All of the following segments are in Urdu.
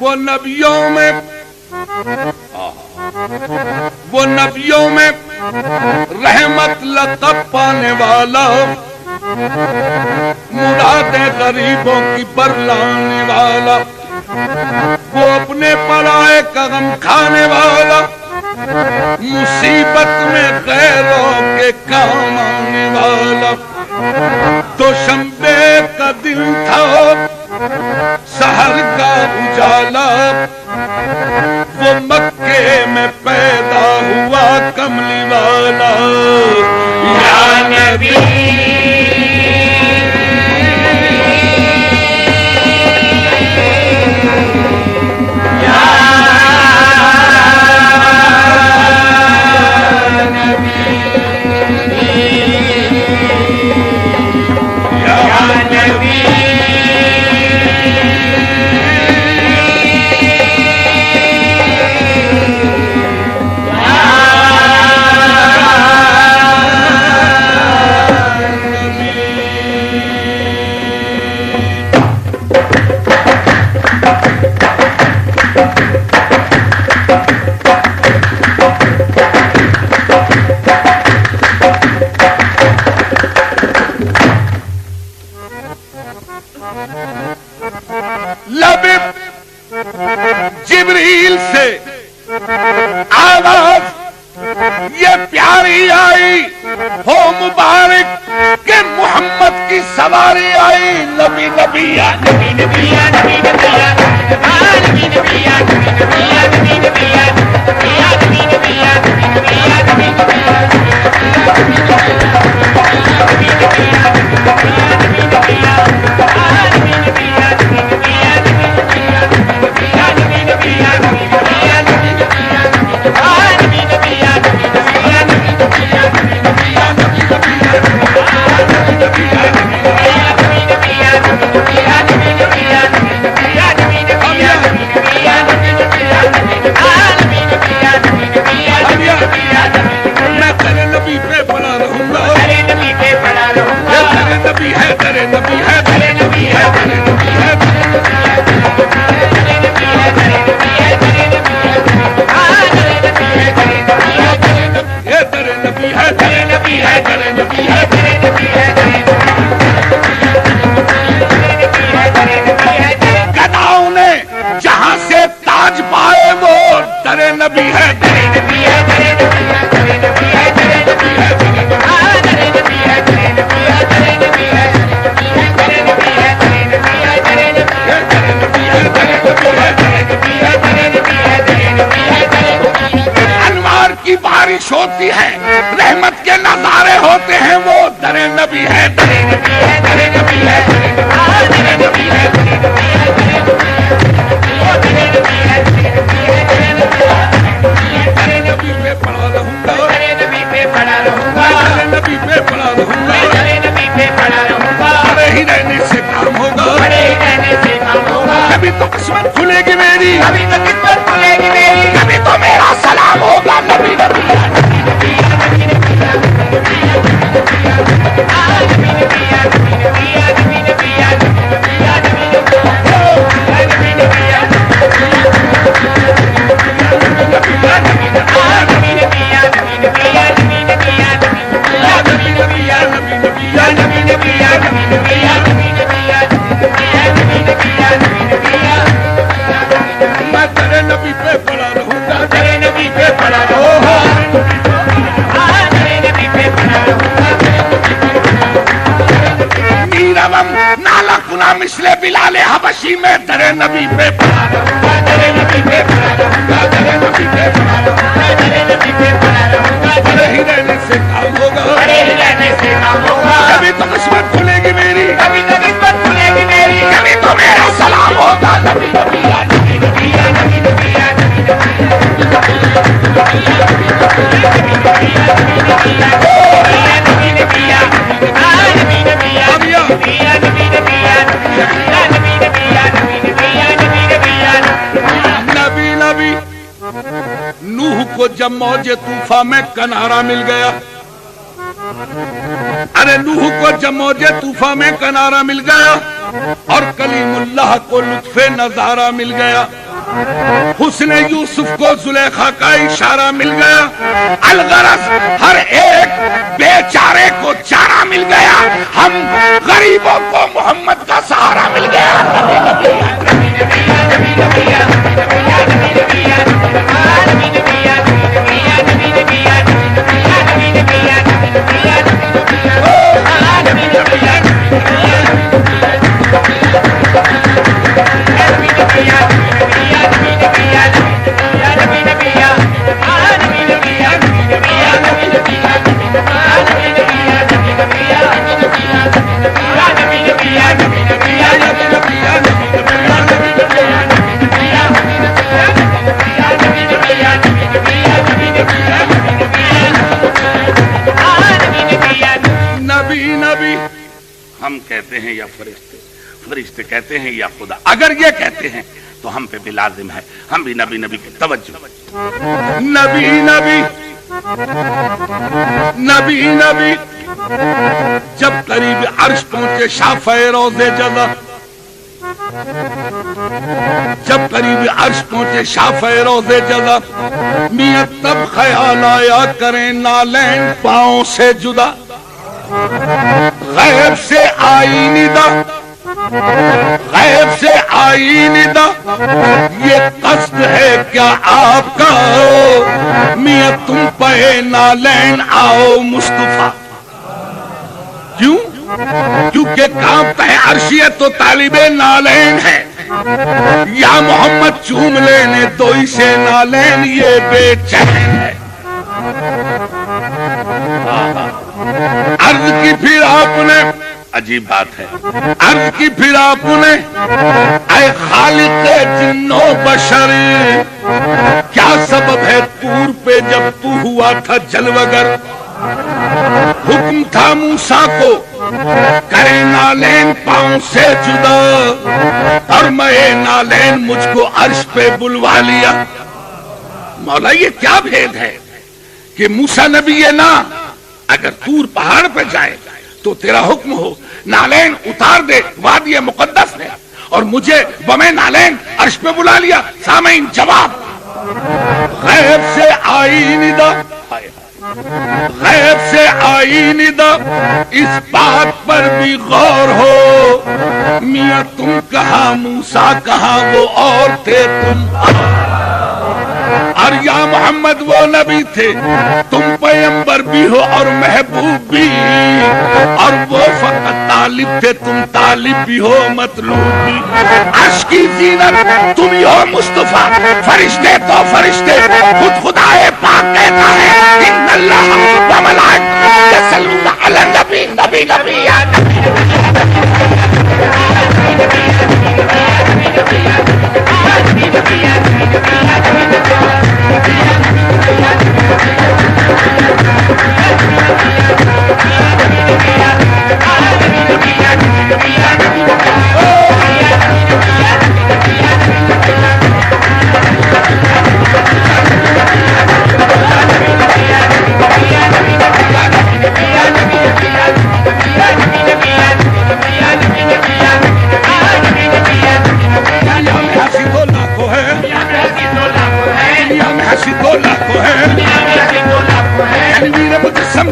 وہ نبیوں میں رحمت لقب پانے والا، مرادیں غریبوں کی برلانے والا، وہ اپنے پرائے کا غم کھانے والا، مصیبت میں غیروں کے کام آنے والا۔ دوشنبے کا دن تھا، سحر کا اجالا، وہ مکے میں پیدا ہوا کملی والا۔ یا نبی جبریل سے آواز یہ پیاری آئی، ہو مبارک کہ محمد کی سواری آئی۔ نبی نبی یا نبی نبی یا نبی نبی یا نبی نبی یا نبی نبی یا نبی نبی یا نبی نبی یا نبی یا نبی نبی ہوتی ہے، رحمت کے نظارے ہوتے ہیں، وہ در نبی ہے، در نبی ہے، در نبی ہے، در نبی ہے، در نبی پہ پڑا رہوں گا، در نبی پہ پڑا رہوں گا، در نبی پہ پڑا رہوں گا، در نبی پہ پڑا رہوں گا، بڑے ہی رہنے سے کام ہوگا، بڑے ہی رہنے سے کام ہوگا، کبھی تو قسمت کھلے گی میری، کبھی تو قسمت کھلے گی میری، کبھی تو میرا سلام ہوگا، نبی نبی ہے۔ مثل بلال حبشی میں در نبی پہ پڑا رہوں گا، در نبی پہ پڑا رہوں گا، در نبی پہ پڑا رہوں گا، در نبی پہ پڑا رہوں گا، بڑے ہی رہنے سے کام ہوگا، بڑے ہی رہنے سے کام ہوگا، کبھی تو قسمت کھلے گی میری، کبھی تو قسمت کھلے گی میری، کبھی تو میرا سلام ہوگا، نبی نبی یا نبی نبی یا نبی نبی یا نبی نوح کو جب موج طوفان میں کنارہ مل گیا، ارے نوح کو جب موج طوفان میں کنارہ مل گیا اور کلیم اللہ کو لطف نظارہ مل گیا، حسن یوسف کو زلیخا کا اشارہ مل گیا، الغرض ہر ایک بیچارے کو چارہ مل گیا، ہم غریبوں کو محمد کا سہارا مل گیا۔ ہم کہتے ہیں یا فرشتے، فرشتے کہتے ہیں یا خدا، اگر یہ کہتے ہیں تو ہم پہ بھی لازم ہے ہم بھی نبی نبی کی توجہ، نبی نبی نبی نبی۔ جب قریب عرش پہنچے شافع روضے جزا، جب قریب عرش پہنچے شافع روضے جزا، میاں تب خیال آیا کریں نالین پاؤں سے جدا، غیب سے آئی ندا، غیب سے آئی ندا، یہ قصد ہے کیا آپ کا میاں تم پہ نالین آؤ مصطفیٰ؟ کیوں؟ کیونکہ کانپتا ہے عرشیت تو طالب نالین ہے، یا محمد چوم لینے تو اسے نالین یہ بے چین ہے۔ عرض کی پھر آپ نے، عجیب بات ہے، عرض کی پھر آپ نے اے خالق جن و بشر، کیا سبب ہے طور پہ جب تو ہوا تھا جلوگر؟ حکم تھا موسیٰ کو کرے نالین پاؤں سے جدا، اور میں نالین مجھ کو عرش پہ بلوا لیا۔ مولا یہ کیا بھید ہے کہ موسیٰ نبی یہ نہ اگر طور پہاڑ پہ جائے تو تیرا حکم ہو نالین اتار دے، وادی مقدس ہے، اور مجھے بمیں نالین عرش پہ بلا لیا۔ سامعین جواب، غیب سے آئی ندا، غیب سے آئی ندا، اس بات پر بھی غور ہو، میاں تم کہاں موسیٰ کہاں وہ اور تھے تم، اور یا محمد وہ نبی تھے تم پیغمبر بھی ہو اور محبوب بھی، اور وہ فقط طالب تھے تم طالب بھی ہو مطلوب بھی۔ عرش کی زینت تم ہی ہو مصطفیٰ، فرشتے تو فرشتے، خود خدائے پاک کہتا ہے ان اللہ و ملائکۃہ یصلون علی النبی، نبی نبی یا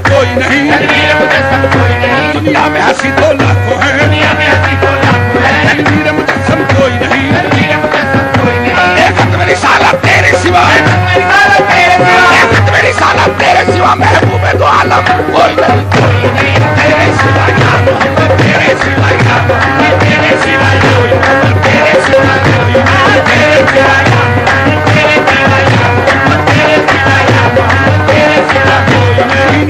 کوئی نہیں، دنیا میں ہنسی تو لاکھوں ہے، تنویر مجسم کوئی نہیں، ایک ختم رسالت تیرے سوا، ایک ختم رسالت تیرے سوا، محبوب دو عالم کوئی نہیں، تیرے سوا یا محمد، تیرے سوا یا محمد، تیرے سوا یا محمد، تیرے سوا یا محمد، تیرے سوا یا محمد، تیرے سوا یا محمد، تیرے سوا یا محمد، تیرے سوا کوئی نہیں۔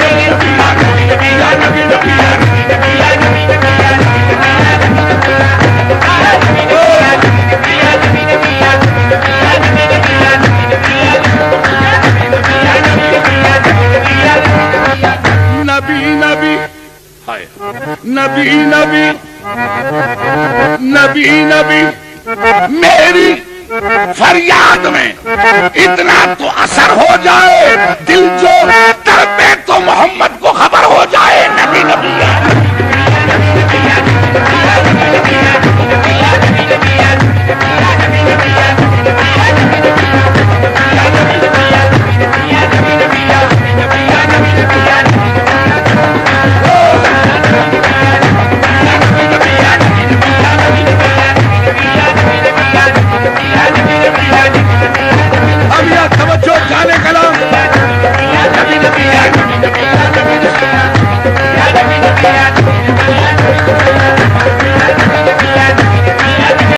نبی نبی نبی نبی، میری فریاد میں اتنا تو اثر ہو جائے، دل جو